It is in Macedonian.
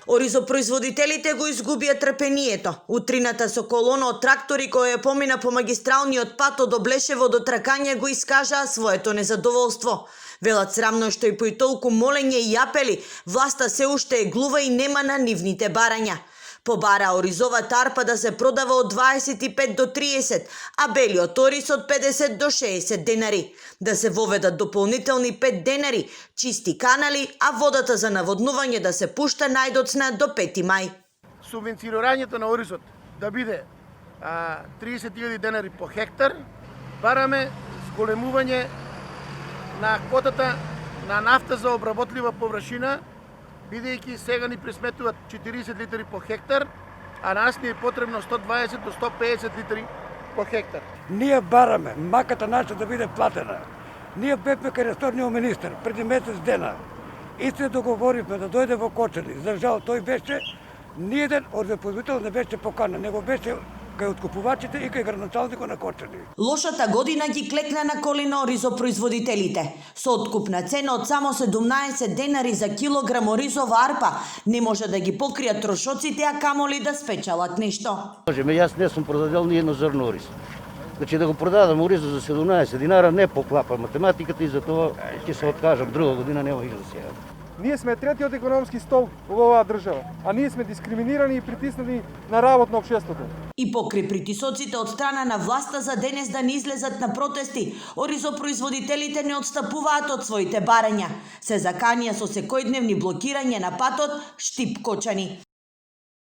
Оризопроизводителите го изгубија трпението. Утрината со колона од трактори која помина по магистралниот пат од Облешево до Тракање го искажаа своето незадоволство. Велат срамно што и по и толку молење и апели, власта се уште е глува и нема на нивните барања. Побара оризовата арпа да се продава од 25 до 30, а белиот ориз од 50 до 60 денари. Да се воведат дополнителни 5 денари, чисти канали, а водата за наводнување да се пушта најдоцна до 5 мај. Субвенцирањето на оризот да биде 30.000 денари по хектар, бараме зголемување на квотата на нафта за обработлива површина, бидејќи сега ни пресметуваат 40 литри по хектар, а нас ни е потребно 120 до 150 литри по хектар. Ние бараме маката наша да биде платена. Ние бевме кај ресорниот министер преди месец дена и се договоривме да дојде во Кочани. За жал тој беше, ниеден оризопроизводител не беше поканен, него беше кај откупувачите и кај градоначалникот на Кочани. Лошата година ги клекна на колена оризопроизводителите. Со откупна цена од само 17 денари за килограм оризова арпа не може да ги покријат трошоците, а камоли да спечалат нешто. Јас не сум продадел ни едно зрно ориз. Значи да го продадам ориза за 17 динара не поклапа математиката и за тоа ќе се откажам. Друга година нема да се јавам. Ние сме третиот економски столб во оваа држава, а ние сме дискриминирани и притиснати на работ на општеството. И покри притисоците од страна на власта за денес да не излезат на протести, оризопроизводителите не отстапуваат од своите барања. Се заканија со секојдневни блокирање на патот Штип-Кочани.